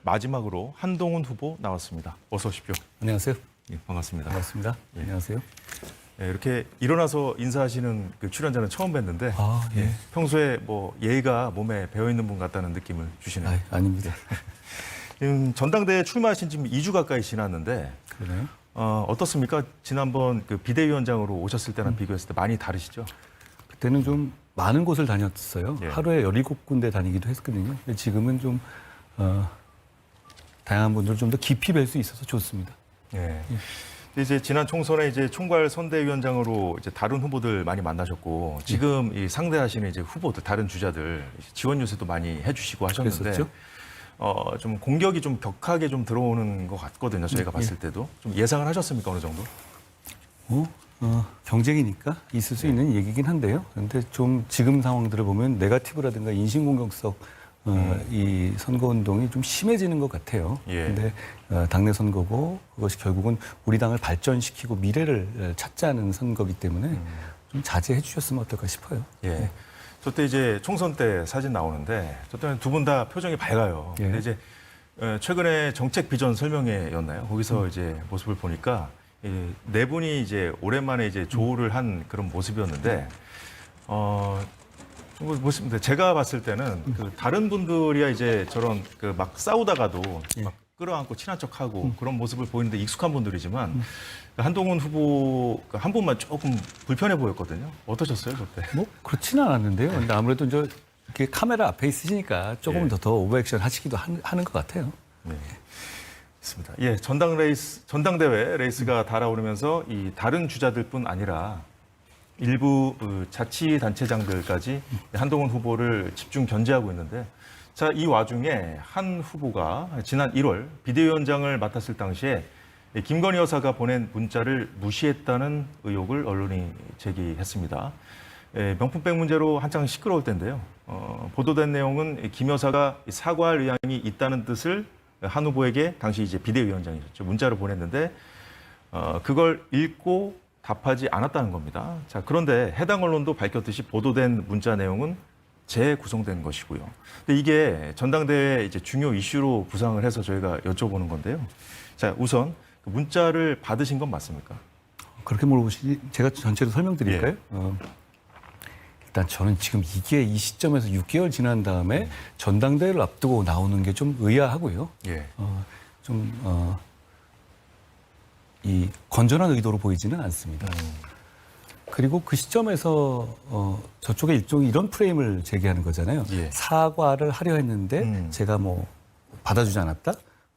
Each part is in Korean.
마지막으로 한동훈 후보 나왔습니다. 어서 오십시오. 안녕하세요. 예, 반갑습니다. 반갑습니다. 예. 안녕하세요. 예, 이렇게 일어나서 인사하시는 그 출연자는 처음 뵀는데 예. 평소에 뭐 예의가 몸에 배어 있는 분 같다는 느낌을 주시네요. 아닙니다. 전당대회 출마하신 지 2주 가까이 지났는데 그러네요. 어떻습니까? 지난번 그 비대위원장으로 오셨을 때랑 비교했을 때 많이 다르시죠? 그때는 좀 많은 곳을 다녔어요. 예. 하루에 17군데 다니기도 했거든요. 근데 지금은 좀 다양한 분들을 좀 더 깊이 뵐 수 있어서 좋습니다. 예. 이제 지난 총선에 이제 총괄 선대위원장으로 이제 다른 후보들 많이 만나셨고 지금 이 상대하시는 이제 후보들 다른 주자들 지원 요새도 많이 해주시고 하셨는데 그랬었죠? 좀 공격이 좀 격하게 좀 들어오는 것 같거든요. 저희가 봤을 때도 좀 예상을 하셨습니까 어느 정도? 경쟁이니까 있을 수 있는 얘기긴 한데요. 그런데 좀 지금 상황들을 보면 네거티브라든가 인신공격성 이 선거운동이 좀 심해지는 것 같아요. 예. 그런데 당내 선거고 그것이 결국은 우리 당을 발전시키고 미래를 찾자는 선거이기 때문에 좀 자제해 주셨으면 어떨까 싶어요. 예. 저때 이제 총선 때 사진 나오는데 저 때는 두 분 다 표정이 밝아요. 예. 근데 이제 최근에 정책 비전 설명회였나요? 거기서 이제 모습을 보니까 네 분이 이제 오랜만에 이제 조우를 한 그런 모습이었는데 모습인데 제가 봤을 때는 그 다른 분들이야 이제 저런 그 막 싸우다가도 막 끌어안고 친한 척하고 그런 모습을 보이는데 익숙한 분들이지만 한동훈 후보 한 분만 조금 불편해 보였거든요. 어떠셨어요, 그때? 뭐 그렇지는 않았는데요. 근데 아무래도 이제 이렇게 카메라 앞에 있으시니까 조금 예. 더 오버액션 하시기도 하는 것 같아요. 네. 있습니다. 예, 전당대회 레이스가 달아오르면서 이 다른 주자들뿐 아니라 일부 자치단체장들까지 한동훈 후보를 집중 견제하고 있는데, 자, 이 와중에 한 후보가 지난 1월 비대위원장을 맡았을 당시에 김건희 여사가 보낸 문자를 무시했다는 의혹을 언론이 제기했습니다. 명품백 문제로 한창 시끄러울 때인데요. 보도된 내용은 김 여사가 사과할 의향이 있다는 뜻을 한 후보에게 당시 이제 비대위원장이셨죠. 문자로 보냈는데 그걸 읽고 답하지 않았다는 겁니다. 자, 그런데 해당 언론도 밝혔듯이 보도된 문자 내용은 재구성된 것이고요. 근데 이게 전당대회 이제 중요 이슈로 부상을 해서 저희가 여쭤보는 건데요. 자, 우선 그 문자를 받으신 건 맞습니까? 그렇게 물어보시니 제가 전체로 설명드릴까요? 예. 일단 저는 지금 이게 이 시점에서 6개월 지난 다음에 전당대회를 앞두고 나오는 게 좀 의아하고요. 예. 이 건전한 의도로 보이지는 않습니다. 그리고 그 시점에서 저쪽에 일종의 이런 프레임을 제기하는 거잖아요. 예. 사과를 하려 했는데 제가 뭐 받아주지 않았다?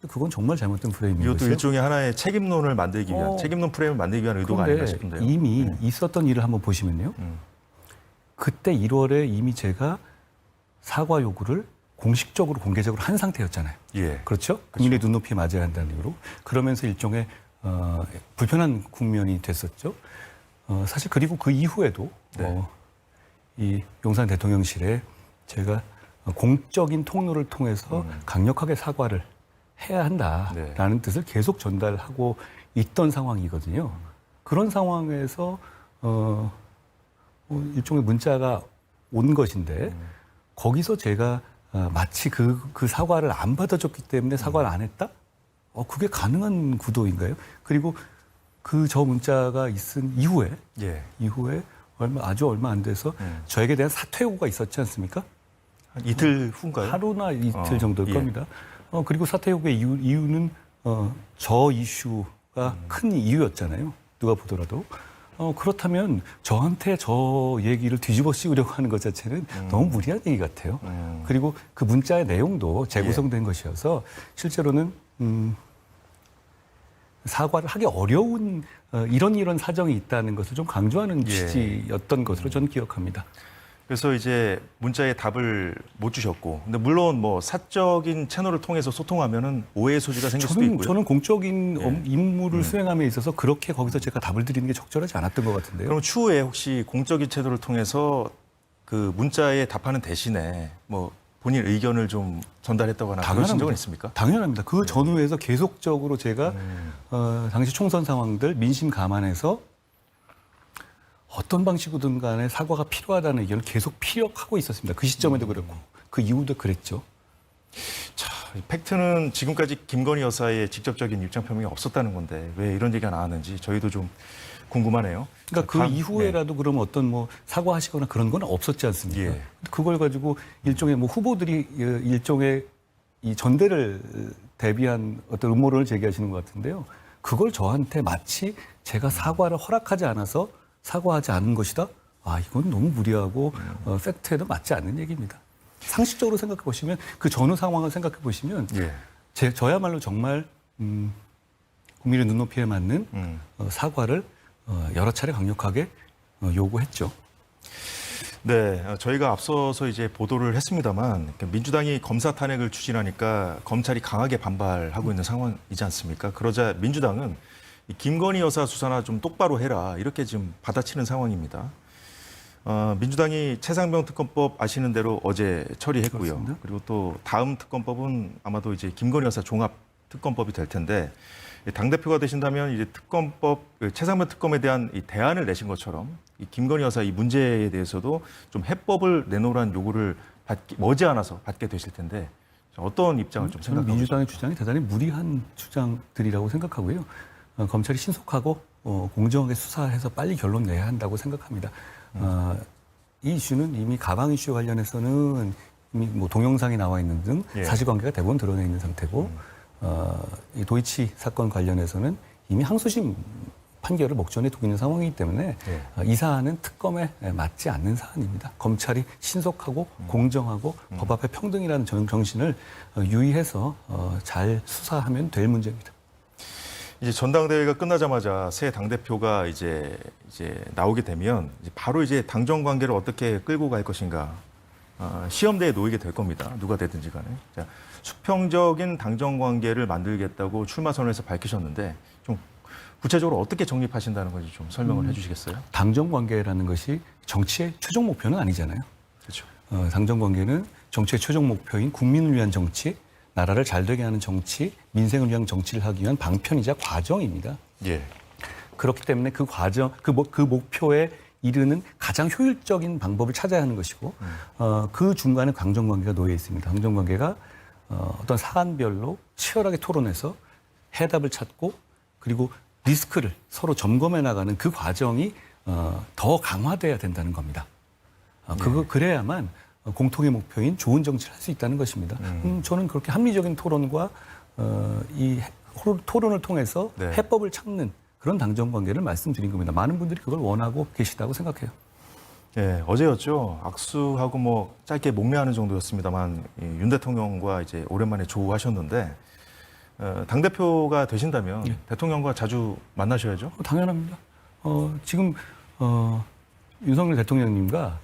그건 정말 잘못된 프레임인 이것도 거죠. 일종의 하나의 책임론을 만들기 위한 책임론 프레임을 만들기 위한 의도가 아닌가 싶은데요. 이미 있었던 일을 한번 보시면요. 그때 1월에 이미 제가 사과 요구를 공식적으로 공개적으로 한 상태였잖아요. 예. 그렇죠? 국민의 눈높이에 맞아야 한다는 이유로. 그러면서 일종의 불편한 국면이 됐었죠. 사실 그리고 그 이후에도 네. 이 용산 대통령실에 제가 공적인 통로를 통해서 강력하게 사과를 해야 한다라는 뜻을 계속 전달하고 있던 상황이거든요. 그런 상황에서 일종의 문자가 온 것인데 거기서 제가 마치 그 사과를 안 받아줬기 때문에 사과를 안 했다? 그게 가능한 구도인가요? 그리고 저 문자가 있은 이후에 아주 얼마 안 돼서 저에게 대한 사퇴 요구가 있었지 않습니까? 한 이틀 후인가요? 하루나 이틀 정도일 겁니다. 그리고 사퇴 요구의 이유는 저 이슈가 큰 이유였잖아요. 누가 보더라도. 그렇다면 저한테 저 얘기를 뒤집어 씌우려고 하는 것 자체는 너무 무리한 얘기 같아요. 그리고 그 문자의 내용도 재구성된 것이어서 실제로는 사과를 하기 어려운 이런 사정이 있다는 것을 좀 강조하는 취지였던 것으로 저는 기억합니다. 그래서 이제 문자에 답을 못 주셨고, 근데 물론 뭐 사적인 채널을 통해서 소통하면은 오해의 소지가 생길 수도 있고요. 저는 공적인 임무를 수행함에 있어서 그렇게 거기서 제가 답을 드리는 게 적절하지 않았던 것 같은데요. 그럼 추후에 혹시 공적인 채널을 통해서 그 문자에 답하는 대신에 뭐 본인 의견을 좀 전달했다거나 그러신 적은 있습니까? 당연합니다. 그 전후에서 계속적으로 제가 당시 총선 상황들 민심 감안해서 어떤 방식이든 간에 사과가 필요하다는 의견을 계속 피력하고 있었습니다. 그 시점에도 그랬고 그 이후도 그랬죠. 자, 이 팩트는 지금까지 김건희 여사의 직접적인 입장 표명이 없었다는 건데 왜 이런 얘기가 나왔는지 저희도 좀 궁금하네요. 그러니까 그 이후에라도 그러면 어떤 뭐 사과하시거나 그런 건 없었지 않습니까? 예. 그걸 가지고 일종의 뭐 후보들이 일종의 이 전대를 대비한 어떤 음모론을 제기하시는 것 같은데요. 그걸 저한테 마치 제가 사과를 허락하지 않아서 사과하지 않은 것이다. 아, 이건 너무 무리하고 팩트에도 맞지 않는 얘기입니다. 상식적으로 생각해 보시면 그 전후 상황을 생각해 보시면 예. 저야말로 정말 국민의 눈높이에 맞는 사과를 여러 차례 강력하게 요구했죠. 네, 저희가 앞서서 이제 보도를 했습니다만 민주당이 검사 탄핵을 추진하니까 검찰이 강하게 반발하고 있는 상황이지 않습니까? 그러자 민주당은 이 김건희 여사 수사나 좀 똑바로 해라 이렇게 지금 받아치는 상황입니다. 민주당이 최상병 특검법 아시는 대로 어제 처리했고요. 그렇습니다. 그리고 또 다음 특검법은 아마도 이제 김건희 여사 종합 특검법이 될 텐데 당 대표가 되신다면 이제 특검법 최상병 특검에 대한 이 대안을 내신 것처럼 이 김건희 여사 이 문제에 대해서도 좀 해법을 내놓으라는 요구를 머지않아서 받게 되실 텐데 어떤 입장을 좀 저는 생각하고 민주당의 주장이 대단히 무리한 주장들이라고 생각하고요. 검찰이 신속하고 공정하게 수사해서 빨리 결론 내야 한다고 생각합니다. 이 이슈는 이미 가방 이슈 관련해서는 이미 뭐 동영상이 나와 있는 등 예. 사실관계가 대부분 드러내 있는 상태고 이 도이치 사건 관련해서는 이미 항소심 판결을 목전에 두고 있는 상황이기 때문에 이 사안은 특검에 맞지 않는 사안입니다. 검찰이 신속하고 공정하고 법 앞에 평등이라는 정신을 유의해서 잘 수사하면 될 문제입니다. 이제 전당대회가 끝나자마자 새 당대표가 이제 나오게 되면 이제 바로 이제 당정 관계를 어떻게 끌고 갈 것인가 시험대에 놓이게 될 겁니다. 누가 되든지 간에. 자, 수평적인 당정 관계를 만들겠다고 출마 선언에서 밝히셨는데 좀 구체적으로 어떻게 정립하신다는 건지 좀 설명을 해주시겠어요? 당정 관계라는 것이 정치의 최종 목표는 아니잖아요. 그렇죠. 당정 관계는 정치의 최종 목표인 국민을 위한 정치, 나라를 잘 되게 하는 정치, 민생을 위한 정치를 하기 위한 방편이자 과정입니다. 예. 그렇기 때문에 그 과정, 그 목표에 이르는 가장 효율적인 방법을 찾아야 하는 것이고, 그 중간에 당정관계가 놓여 있습니다. 당정관계가 어떤 사안별로 치열하게 토론해서 해답을 찾고, 그리고 리스크를 서로 점검해 나가는 그 과정이 더 강화돼야 된다는 겁니다. 그래야만 공통의 목표인 좋은 정치를 할 수 있다는 것입니다. 저는 그렇게 합리적인 토론과 이 토론을 통해서 네. 해법을 찾는 그런 당정관계를 말씀드린 겁니다. 많은 분들이 그걸 원하고 계시다고 생각해요. 예, 어제였죠. 악수하고 뭐 짧게 목례하는 정도였습니다만 윤 대통령과 이제 오랜만에 조우하셨는데 당 대표가 되신다면 대통령과 자주 만나셔야죠. 당연합니다. 지금 윤석열 대통령님과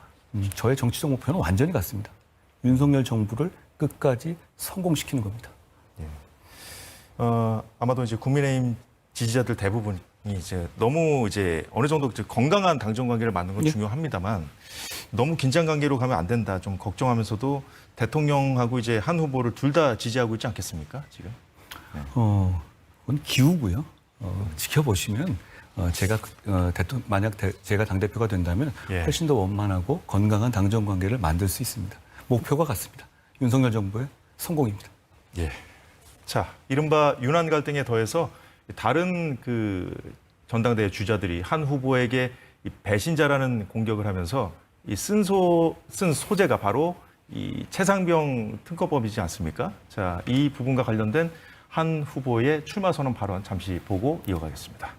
저의 정치적 목표는 완전히 같습니다. 윤석열 정부를 끝까지 성공시키는 겁니다. 아마도 이제 국민의힘 지지자들 대부분이 이제 너무 이제 어느 정도 건강한 당정 관계를 만드는 건 중요합니다만 너무 긴장 관계로 가면 안 된다 좀 걱정하면서도 대통령하고 이제 한 후보를 둘 다 지지하고 있지 않겠습니까 지금? 그건 기우고요. 지켜보시면 제가 만약 제가 당대표가 된다면 훨씬 더 원만하고 건강한 당정 관계를 만들 수 있습니다. 목표가 같습니다. 윤석열 정부의 성공입니다. 예. 자, 이른바 윤한 갈등에 더해서 다른 그 전당대회 주자들이 한 후보에게 이 배신자라는 공격을 하면서 이 쓴 소재가 바로 이 최상병 특검법이지 않습니까? 자, 이 부분과 관련된 한 후보의 출마 선언 발언 잠시 보고 이어가겠습니다.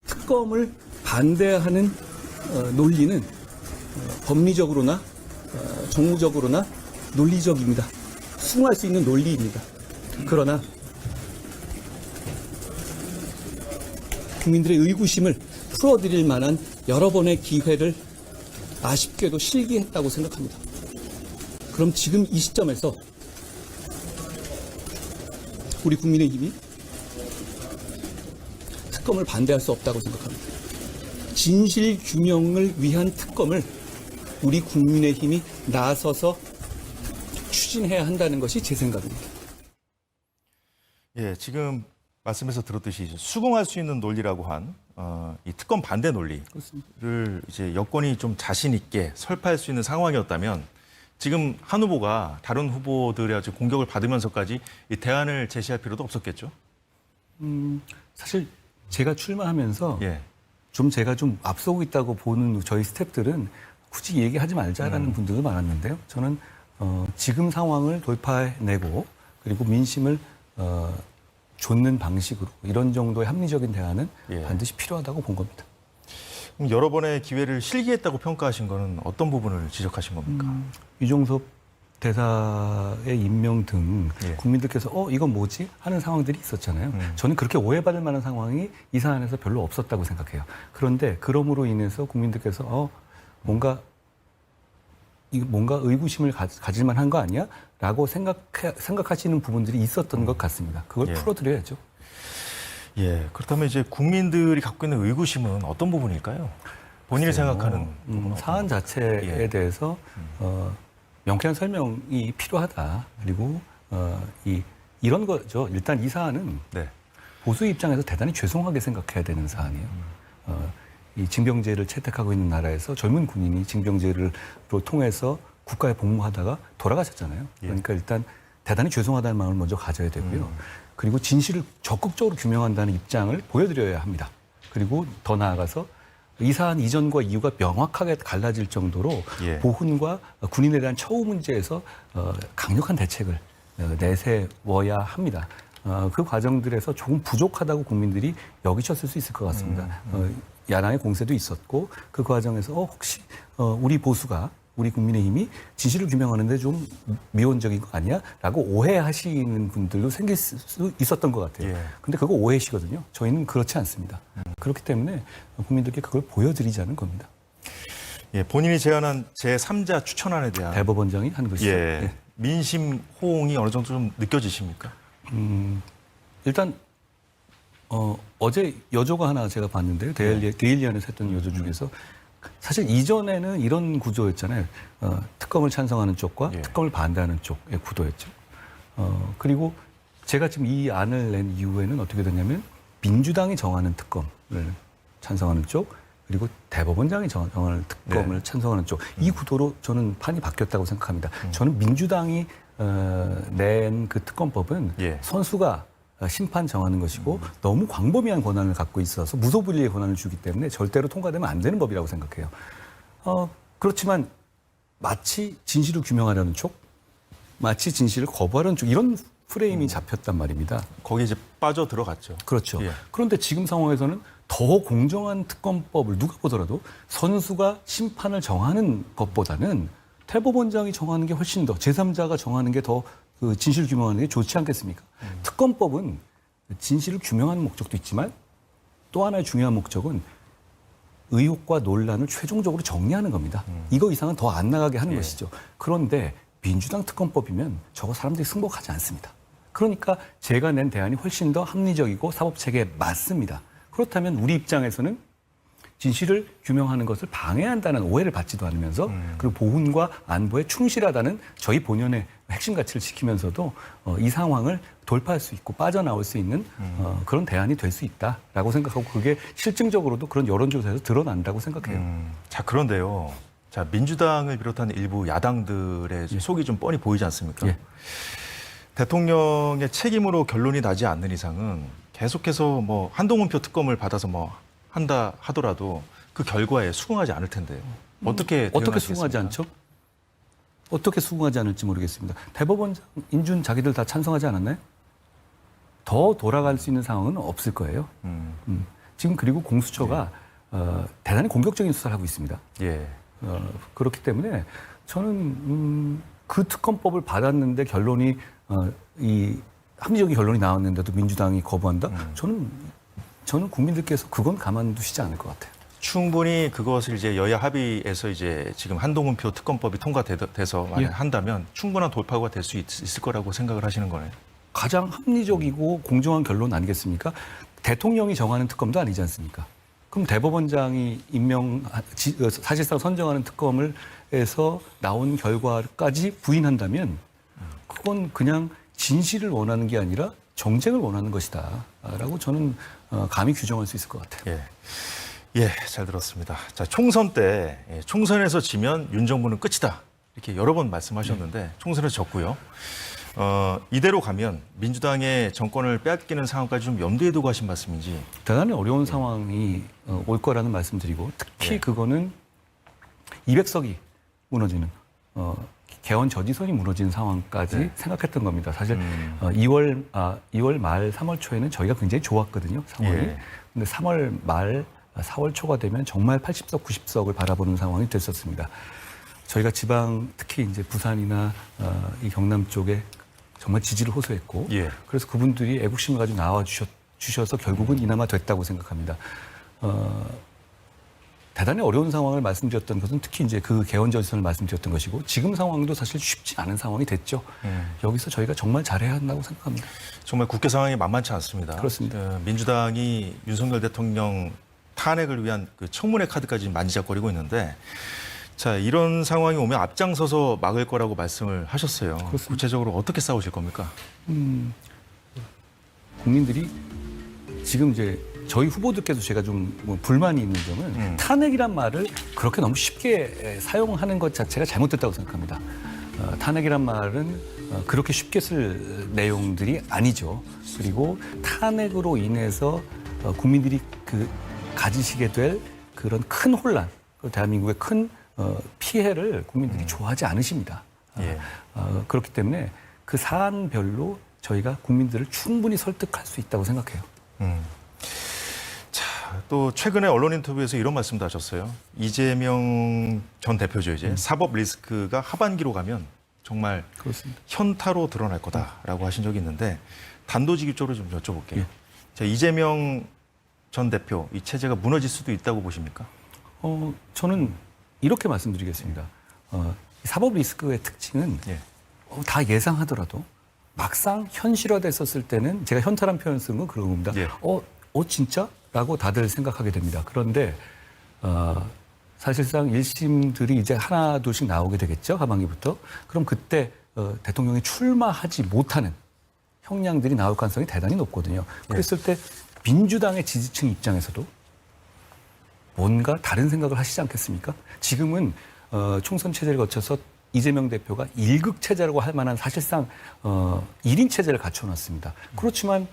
특검을 반대하는 논리는 법리적으로나 정무적으로나 논리적입니다. 수긍할 수 있는 논리입니다. 그러나 국민들의 의구심을 풀어드릴 만한 여러 번의 기회를 아쉽게도 실기했다고 생각합니다. 그럼 지금 이 시점에서 우리 국민의힘이 특검을 반대할 수 없다고 생각합니다. 진실 규명을 위한 특검을 우리 국민의힘이 나서서 추진해야 한다는 것이 제 생각입니다. 예, 지금 말씀에서 들었듯이 수긍할 수 있는 논리라고 한 이 특검 반대 논리를 그렇습니다. 이제 여권이 좀 자신 있게 설파할 수 있는 상황이었다면 지금 한 후보가 다른 후보들의 아주 공격을 받으면서까지 이 대안을 제시할 필요도 없었겠죠? 사실 제가 출마하면서 예. 좀 제가 좀 앞서고 있다고 보는 저희 스태프들은 굳이 얘기하지 말자라는 분들도 많았는데요. 저는 지금 상황을 돌파해내고 그리고 민심을 좇는 방식으로 이런 정도의 합리적인 대안은 예. 반드시 필요하다고 본 겁니다. 그럼 여러 번의 기회를 실기했다고 평가하신 거는 어떤 부분을 지적하신 겁니까? 이종섭 대사의 임명 등 예. 국민들께서 이건 뭐지? 하는 상황들이 있었잖아요. 저는 그렇게 오해받을 만한 상황이 이 사안에서 별로 없었다고 생각해요. 그런데 그럼으로 인해서 국민들께서 뭔가 의구심을 가질 만한 거 아니야? 라고 생각하시는 부분들이 있었던 것 같습니다. 그걸 예. 풀어드려야죠. 예. 그렇다면 이제 국민들이 갖고 있는 의구심은 어떤 부분일까요? 본인이 생각하는 부분은 사안 자체에 예. 대해서 명쾌한 설명이 필요하다. 그리고 이런 거죠. 일단 이 사안은 네. 보수 입장에서 대단히 죄송하게 생각해야 되는 사안이에요. 이 징병제를 채택하고 있는 나라에서 젊은 군인이 징병제를 통해서 국가에 복무하다가 돌아가셨잖아요. 예. 그러니까 일단 대단히 죄송하다는 마음을 먼저 가져야 되고요. 그리고 진실을 적극적으로 규명한다는 입장을 보여드려야 합니다. 그리고 더 나아가서 이 사안 이전과 이유가 명확하게 갈라질 정도로 예. 보훈과 군인에 대한 처우 문제에서 강력한 대책을 내세워야 합니다. 그 과정들에서 조금 부족하다고 국민들이 여기셨을 수 있을 것 같습니다. 야당의 공세도 있었고 그 과정에서 혹시 우리 보수가 우리 국민의힘이 진실을 규명하는데 좀 미온적인 거 아니야? 라고 오해하시는 분들도 생길 수 있었던 것 같아요. 예. 근데 그거 오해시거든요. 저희는 그렇지 않습니다. 그렇기 때문에 국민들께 그걸 보여드리자는 겁니다. 예. 본인이 제안한 제3자 추천안에 대한 대법원장이 한 것이죠. 예. 네. 민심 호응이 어느 정도 좀 느껴지십니까? 일단 어제 여조가 하나 제가 봤는데요. 데일리안에서 했던 여조 중에서 사실 이전에는 이런 구조였잖아요. 특검을 찬성하는 쪽과 예. 특검을 반대하는 쪽의 구도였죠. 그리고 제가 지금 이 안을 낸 이후에는 어떻게 됐냐면 민주당이 정하는 특검을 찬성하는 쪽 그리고 대법원장이 정하는 특검을 네. 찬성하는 쪽 이 구도로 저는 판이 바뀌었다고 생각합니다. 저는 민주당이 낸 그 특검법은 예. 선수가 심판 정하는 것이고 너무 광범위한 권한을 갖고 있어서 무소불위의 권한을 주기 때문에 절대로 통과되면 안 되는 법이라고 생각해요. 그렇지만 마치 진실을 규명하려는 쪽, 마치 진실을 거부하려는 쪽 이런 프레임이 잡혔단 말입니다. 거기에 이제 빠져 들어갔죠. 그렇죠. 예. 그런데 지금 상황에서는 더 공정한 특검법을 누가 보더라도 선수가 심판을 정하는 것보다는 대법원장이 정하는 게 훨씬 더 제3자가 정하는 게 더 그 진실을 규명하는 게 좋지 않겠습니까? 특검법은 진실을 규명하는 목적도 있지만 또 하나의 중요한 목적은 의혹과 논란을 최종적으로 정리하는 겁니다. 이거 이상은 더 안 나가게 하는 예. 것이죠. 그런데 민주당 특검법이면 저거 사람들이 승복하지 않습니다. 그러니까 제가 낸 대안이 훨씬 더 합리적이고 사법체계에 맞습니다. 그렇다면 우리 입장에서는 진실을 규명하는 것을 방해한다는 오해를 받지도 않으면서 그리고 보훈과 안보에 충실하다는 저희 본연의 핵심 가치를 지키면서도 이 상황을 돌파할 수 있고 빠져나올 수 있는 그런 대안이 될 수 있다라고 생각하고 그게 실증적으로도 그런 여론조사에서 드러난다고 생각해요. 자, 그런데요. 자, 민주당을 비롯한 일부 야당들의 속이 좀 뻔히 보이지 않습니까? 예. 대통령의 책임으로 결론이 나지 않는 이상은 계속해서 뭐 한동훈표 특검을 받아서 뭐 한다 하더라도 그 결과에 수긍하지 않을 텐데요. 어떻게 수긍하지 않죠? 어떻게 수긍하지 않을지 모르겠습니다. 대법원장 인준 자기들 다 찬성하지 않았나요? 더 돌아갈 수 있는 상황은 없을 거예요. 지금 그리고 공수처가 대단히 공격적인 수사를 하고 있습니다. 예. 그렇기 때문에 저는 그 특검법을 받았는데 결론이 이 합리적인 결론이 나왔는데도 민주당이 거부한다? 저는 국민들께서 그건 가만두시지 않을 것 같아요. 충분히 그것을 이제 여야 합의에서 이제 지금 한동훈표 특검법이 통과돼서 만약 예. 한다면 충분한 돌파구가 될 수 있을 거라고 생각을 하시는 거네요. 가장 합리적이고 공정한 결론 아니겠습니까? 대통령이 정하는 특검도 아니지 않습니까? 그럼 대법원장이 사실상 선정하는 특검을 해서 나온 결과까지 부인한다면 그건 그냥 진실을 원하는 게 아니라 정쟁을 원하는 것이다 라고 저는 감히 규정할 수 있을 것 같아요. 예. 예, 잘 들었습니다. 자, 총선 때 총선에서 지면 윤 정부는 끝이다. 이렇게 여러 번 말씀하셨는데 총선에서 졌고요. 이대로 가면 민주당의 정권을 빼앗기는 상황까지 좀 염두에 두고 하신 말씀인지. 대단히 어려운 상황이 올 거라는 말씀드리고 특히 네. 그거는 200석이 무너지는 개헌 저지선이 무너지는 상황까지 네. 생각했던 겁니다. 사실 2월 말 3월 초에는 저희가 굉장히 좋았거든요. 상황이. 예. 근데 3월 말 4월 초가 되면 정말 80석, 90석을 바라보는 상황이 됐었습니다. 저희가 지방 특히 이제 부산이나 이 경남 쪽에 정말 지지를 호소했고 예. 그래서 그분들이 애국심을 가지고 나와 주셔서 결국은 이나마 됐다고 생각합니다. 대단히 어려운 상황을 말씀드렸던 것은 특히 이제 그 개헌 저지선을 말씀드렸던 것이고 지금 상황도 사실 쉽지 않은 상황이 됐죠. 여기서 저희가 정말 잘해야 한다고 생각합니다. 정말 국회 상황이 만만치 않습니다. 그렇습니다. 민주당이 윤석열 대통령 탄핵을 위한 그 청문회 카드까지 만지작거리고 있는데 자, 이런 상황이 오면 앞장서서 막을 거라고 말씀을 하셨어요. 그렇습니다. 구체적으로 어떻게 싸우실 겁니까? 국민들이 지금 이제 저희 후보들께서 제가 좀 뭐 불만이 있는 점은 탄핵이란 말을 그렇게 너무 쉽게 사용하는 것 자체가 잘못됐다고 생각합니다. 탄핵이란 말은 그렇게 쉽게 쓸 내용들이 아니죠. 그리고 탄핵으로 인해서 국민들이 가지시게 될 그런 큰 혼란, 대한민국의 큰 피해를 국민들이 좋아하지 않으십니다. 예. 그렇기 때문에 그 사안별로 저희가 국민들을 충분히 설득할 수 있다고 생각해요. 자, 또 최근에 언론 인터뷰에서 이런 말씀도 하셨어요. 이재명 전 대표죠, 이제. 사법 리스크가 하반기로 가면 정말 그렇습니다. 현타로 드러날 거다라고 하신 적이 있는데 단도직입적으로 좀 여쭤볼게요. 예. 자, 이재명 전 대표 이 체제가 무너질 수도 있다고 보십니까? 저는 이렇게 말씀드리겠습니다. 사법 리스크의 특징은 예. 다 예상하더라도 막상 현실화됐었을 때는 제가 현타란 표현 쓰는 건 그런 겁니다. 예. 진짜? 라고 다들 생각하게 됩니다. 그런데 사실상 1심들이 이제 하나 둘씩 나오게 되겠죠. 하반기부터. 그럼 그때 대통령이 출마하지 못하는 형량들이 나올 가능성이 대단히 높거든요. 그랬을 때 민주당의 지지층 입장에서도 뭔가 다른 생각을 하시지 않겠습니까? 지금은 총선 체제를 거쳐서 이재명 대표가 1극 체제라고 할 만한 사실상 1인 체제를 갖춰놨습니다. 그렇지만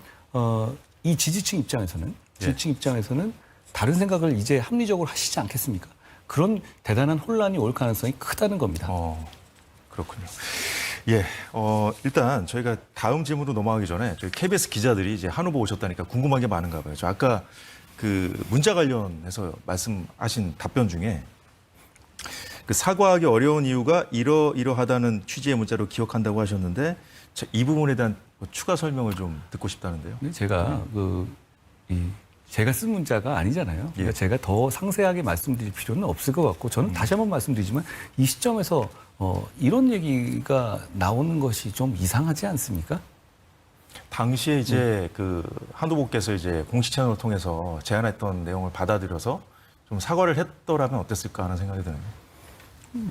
이 지지층 입장에서는 다른 생각을 이제 합리적으로 하시지 않겠습니까? 그런 대단한 혼란이 올 가능성이 크다는 겁니다. 그렇군요. 예, 일단 저희가 다음 질문으로 넘어가기 전에 저희 KBS 기자들이 이제 한 후보 오셨다니까 궁금한 게 많은가 봐요. 저 아까 그 문자 관련해서 말씀하신 답변 중에 그 사과하기 어려운 이유가 이러이러하다는 취지의 문자로 기억한다고 하셨는데 이 부분에 대한 추가 설명을 좀 듣고 싶다는데요. 근데 제가 제가 쓴 문자가 아니잖아요. 그러니까 제가 더 상세하게 말씀드릴 필요는 없을 것 같고 저는 다시 한번 말씀드리지만 이 시점에서 이런 얘기가 나오는 것이 좀 이상하지 않습니까? 당시에 이제 그 한 후보께서 이제 공식 채널을 통해서 제안했던 내용을 받아들여서 좀 사과를 했더라면 어땠을까 하는 생각이 드네요.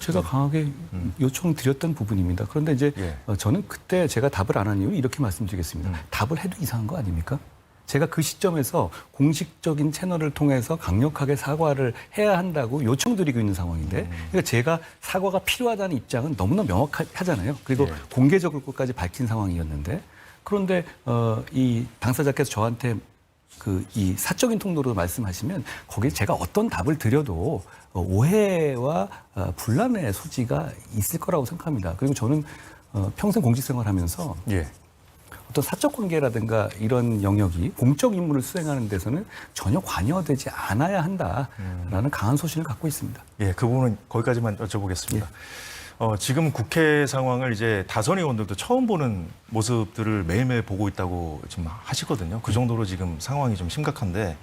제가 강하게 요청드렸던 부분입니다. 그런데 이제 저는 그때 제가 답을 안 한 이유는 이렇게 말씀드리겠습니다. 답을 해도 이상한 거 아닙니까? 제가 그 시점에서 공식적인 채널을 통해서 강력하게 사과를 해야 한다고 요청드리고 있는 상황인데 그러니까 제가 사과가 필요하다는 입장은 너무나 명확하잖아요. 그리고 공개적으로까지 밝힌 상황이었는데 그런데 이 당사자께서 저한테 이 사적인 통로로 말씀하시면 거기에 제가 어떤 답을 드려도 오해와 분란의 소지가 있을 거라고 생각합니다. 그리고 저는 평생 공직생활하면서 어떤 사적 관계라든가 이런 영역이 공적 임무를 수행하는 데서는 전혀 관여되지 않아야 한다라는 강한 소신을 갖고 있습니다. 예, 그 부분은 거기까지만 여쭤보겠습니다. 지금 국회 상황을 이제 다선 의원들도 처음 보는 모습들을 매일매일 보고 있다고 지금 하시거든요. 그 정도로 지금 상황이 좀 심각한데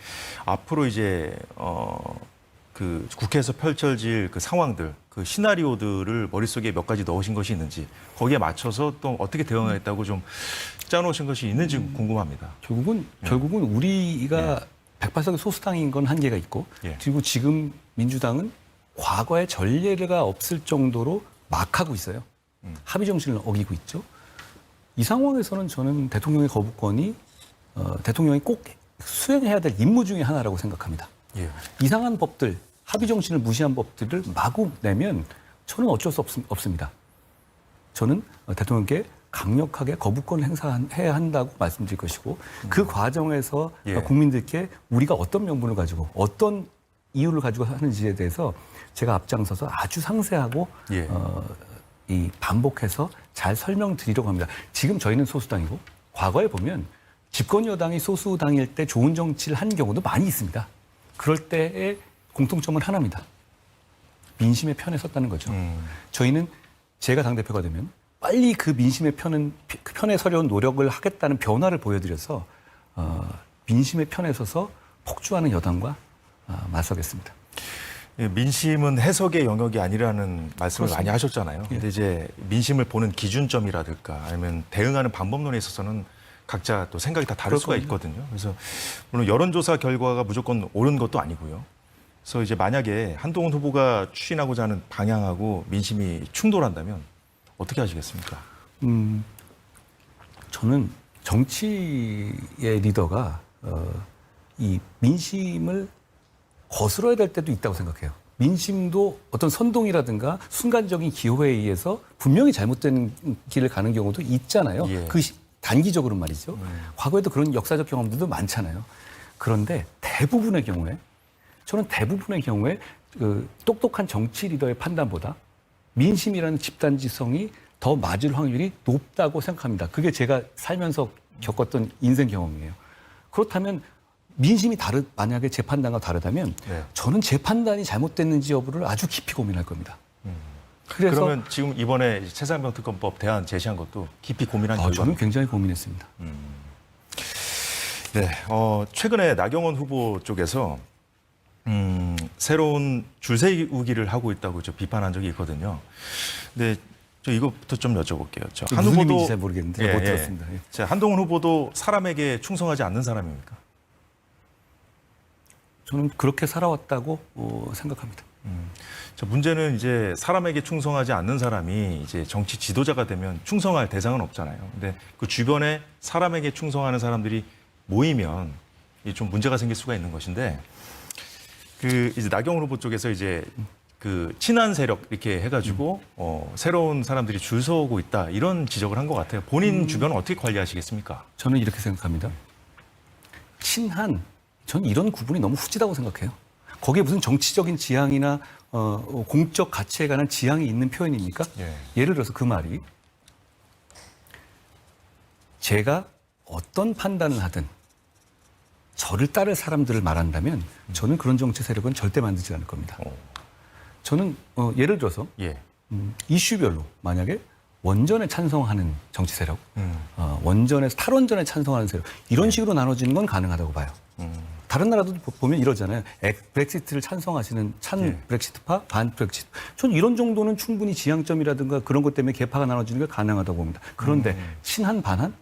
앞으로 이제 그 국회에서 펼쳐질 그 상황들, 그 시나리오들을 머릿속에 몇 가지 넣으신 것이 있는지 거기에 맞춰서 또 어떻게 대응하겠다고 좀 짜놓으신 것이 있는지 궁금합니다. 결국은 우리가 108석의 소수당인 건 한계가 있고 그리고 지금 민주당은 과거에 전례가 없을 정도로 막 하고 있어요. 합의 정신을 어기고 있죠. 이 상황에서는 저는 대통령의 거부권이 대통령이 꼭 수행해야 될 임무 중에 하나라고 생각합니다. 이상한 법들, 합의 정신을 무시한 법들을 마구 내면 저는 어쩔 수 없습니다. 저는 대통령께 강력하게 거부권을 행사해야 한다고 말씀드릴 것이고 그 과정에서 예. 국민들께 우리가 어떤 명분을 가지고 어떤 이유를 가지고 하는지에 대해서 제가 앞장서서 아주 상세하고 예. 이 반복해서 잘 설명드리려고 합니다. 지금 저희는 소수당이고 과거에 보면 집권 여당이 소수당일 때 좋은 정치를 한 경우도 많이 있습니다. 그럴 때의 공통점은 하나입니다. 민심의 편에 섰다는 거죠. 저희는 제가 당대표가 되면 빨리 그 민심의 편에 서려는 노력을 하겠다는 변화를 보여드려서 민심의 편에 서서 폭주하는 여당과 맞서겠습니다. 예, 민심은 해석의 영역이 아니라는 말씀을 그렇습니다. 많이 하셨잖아요. 근데 이제 민심을 보는 기준점이라든가 아니면 대응하는 방법론에 있어서는 각자 또 생각이 다 다를 수가 있거든요. 그래서 물론 여론조사 결과가 무조건 옳은 것도 아니고요. 그래서 이제 만약에 한동훈 후보가 추진하고자 하는 방향하고 민심이 충돌한다면 어떻게 하시겠습니까? 저는 정치의 리더가 이 민심을 거스러야 될 때도 있다고 생각해요. 민심도 어떤 선동이라든가 순간적인 기호에 의해서 분명히 잘못된 길을 가는 경우도 있잖아요. 예. 단기적으로 말이죠. 과거에도 그런 역사적 경험들도 많잖아요. 그런데 대부분의 경우에 저는 대부분의 경우에 그 똑똑한 정치 리더의 판단보다 민심이라는 집단지성이 더 맞을 확률이 높다고 생각합니다. 그게 제가 살면서 겪었던 인생 경험이에요. 그렇다면 민심이 만약에 제 판단과 다르다면 네. 저는 제 판단이 잘못됐는지 여부를 아주 깊이 고민할 겁니다. 그래서 그러면 지금 이번에 최상병 특검법 대안 제시한 것도 깊이 고민한 결과. 저는 굉장히 고민했습니다. 네, 최근에 나경원 후보 쪽에서 새로운 줄세우기를 하고 있다고 비판한 적이 있거든요. 근데 저 이것부터 좀 여쭤볼게요. 한 무슨 후보도 의미인지 잘 모르겠는데 못 들었습니다. 예. 자, 한동훈 후보도 사람에게 충성하지 않는 사람입니까? 저는 그렇게 살아왔다고 생각합니다. 자, 문제는 이제 사람에게 충성하지 않는 사람이 이제 정치 지도자가 되면 충성할 대상은 없잖아요. 근데 그 주변에 사람에게 충성하는 사람들이 모이면 이게 좀 문제가 생길 수가 있는 것인데 그 이제 나경원 후보 쪽에서 이제 그 친한 세력 이렇게 해가지고 새로운 사람들이 줄 서고 있다 이런 지적을 한 것 같아요. 본인 주변은 어떻게 관리하시겠습니까? 저는 이렇게 생각합니다. 전 이런 구분이 너무 후지다고 생각해요. 거기에 무슨 정치적인 지향이나 공적 가치에 관한 지향이 있는 표현입니까? 예. 예를 들어서 그 말이 제가 어떤 판단을 하든 저를 따를 사람들을 말한다면 저는 그런 정치 세력은 절대 만들지 않을 겁니다. 저는 예를 들어서 예. 이슈별로 만약에 원전에 찬성하는 정치 세력, 원전에서 탈원전에 찬성하는 세력 이런 식으로 나눠지는 건 가능하다고 봐요. 다른 나라도 보면 이러잖아요. 브렉시트를 찬성하시는 브렉시트파, 반 브렉시트. 전 이런 정도는 충분히 지향점이라든가 그런 것 때문에 계파가 나눠지는 게 가능하다고 봅니다. 그런데 친한 반한?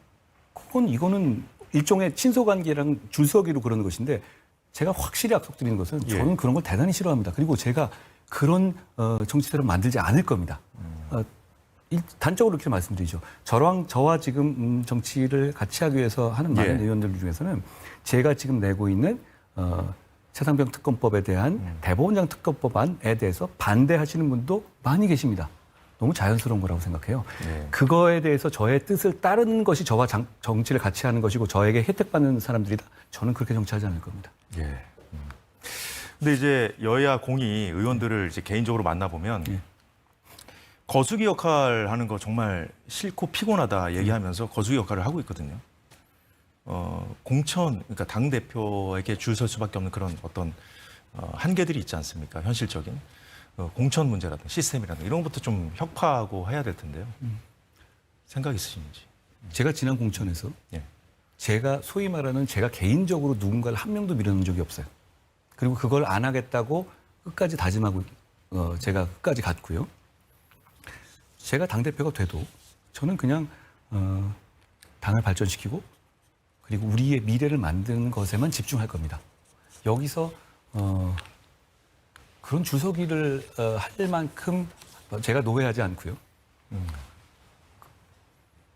이거는 일종의 친소관계랑 줄서기로 그러는 것인데 제가 확실히 약속드리는 것은 저는 그런 걸 대단히 싫어합니다. 그리고 제가 그런 정치세력 만들지 않을 겁니다. 단적으로 이렇게 말씀드리죠. 저와 지금 정치를 같이 하기 위해서 하는 많은 의원들 중에서는 제가 지금 내고 있는 최상병 특검법에 대한 대법원장 특검법안에 대해서 반대하시는 분도 많이 계십니다. 너무 자연스러운 거라고 생각해요. 그거에 대해서 저의 뜻을 따르는 것이 저와 정치를 같이 하는 것이고 저에게 혜택받는 사람들이다. 저는 그렇게 정치하지 않을 겁니다. 예. 근데 이제 여야 공이 의원들을 이제 개인적으로 만나보면 거수기 역할 하는 거 정말 싫고 피곤하다 얘기하면서 거수기 역할을 하고 있거든요. 공천, 그러니까 당대표에게 줄 설 수밖에 없는 그런 어떤 한계들이 있지 않습니까? 현실적인. 공천 문제라든가 시스템이라든가 이런 것부터 좀 혁파하고 해야 될 텐데요. 생각 있으신지. 제가 지난 공천에서 예. 제가 소위 말하는 제가 개인적으로 누군가를 한 명도 밀어놓은 적이 없어요. 그리고 그걸 안 하겠다고 끝까지 다짐하고 제가 끝까지 갔고요. 제가 당대표가 돼도 저는 그냥 당을 발전시키고 그리고 우리의 미래를 만드는 것에만 집중할 겁니다. 여기서 그런 줄서기를 할 만큼 제가 노회하지 않고요.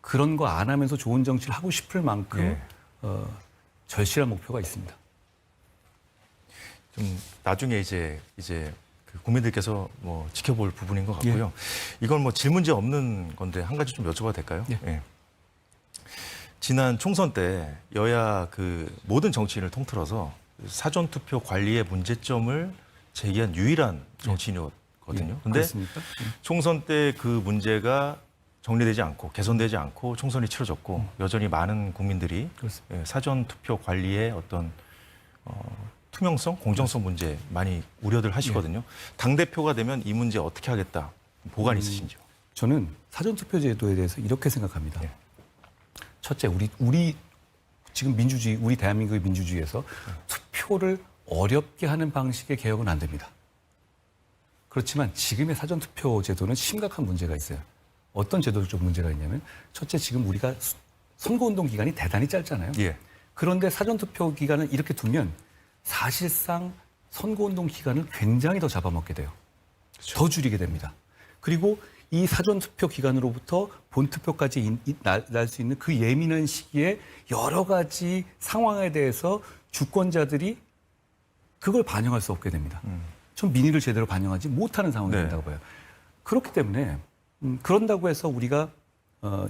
그런 거 안 하면서 좋은 정치를 하고 싶을 만큼 절실한 목표가 있습니다. 좀 나중에 이제 그 국민들께서 뭐 지켜볼 부분인 것 같고요. 이건 뭐 질문지 없는 건데 한 가지 좀 여쭤봐도 될까요? 예. 지난 총선 때 여야 그 모든 정치인을 통틀어서 사전 투표 관리의 문제점을 제기한 유일한 정치인이었거든요. 근데 그렇습니까? 총선 때 그 문제가 정리되지 않고 개선되지 않고 총선이 치러졌고 여전히 많은 국민들이 그렇습니다. 사전 투표 관리의 어떤 투명성, 공정성 문제 많이 우려들 하시거든요. 당 대표가 되면 이 문제 어떻게 하겠다 보관 있으신지요? 저는 사전투표 제도에 대해서 이렇게 생각합니다. 첫째, 우리 지금 민주주의, 우리 대한민국의 민주주의에서 투표를 어렵게 하는 방식의 개혁은 안 됩니다. 그렇지만 지금의 사전투표 제도는 심각한 문제가 있어요. 어떤 제도적 문제가 있냐면, 첫째, 지금 우리가 선거운동 기간이 대단히 짧잖아요. 예. 그런데 사전투표 기간을 이렇게 두면 사실상 선거운동 기간을 굉장히 더 잡아먹게 돼요. 더 줄이게 됩니다. 그리고 이 사전투표 기간으로부터 본투표까지 날 수 있는 그 예민한 시기에 여러 가지 상황에 대해서 주권자들이 그걸 반영할 수 없게 됩니다. 전 민의를 제대로 반영하지 못하는 상황이 된다고 봐요. 그렇기 때문에 그런다고 해서 우리가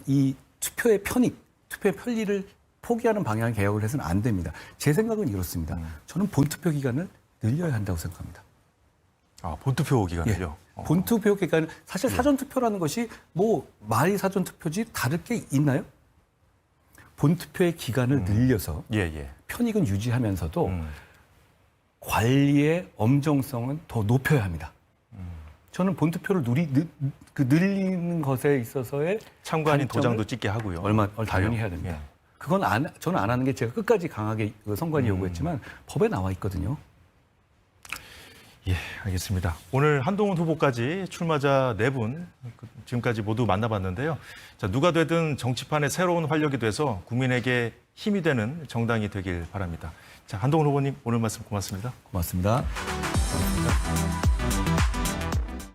이 투표의 편익, 투표의 편리를 포기하는 방향의 개혁을 해서는 안 됩니다. 제 생각은 이렇습니다. 저는 본투표 기간을 늘려야 한다고 생각합니다. 아, 본투표 기간을요? 본투표 기간, 사실 사전투표라는 것이 뭐 말이 사전투표지 다를 게 있나요? 본투표의 기간을 늘려서 편익은 유지하면서도 관리의 엄정성은 더 높여야 합니다. 저는 본투표를 늘리는 것에 있어서의 참관인 도장도 찍게 하고요. 당연히 해야 됩니다. 그건 저는 안 하는 게 제가 끝까지 강하게 선관위 요구했지만 법에 나와 있거든요. 예, 알겠습니다. 오늘 한동훈 후보까지 출마자 4분 지금까지 모두 만나봤는데요. 자, 누가 되든 정치판의 새로운 활력이 돼서 국민에게 힘이 되는 정당이 되길 바랍니다. 자, 한동훈 후보님 오늘 말씀 고맙습니다. 고맙습니다.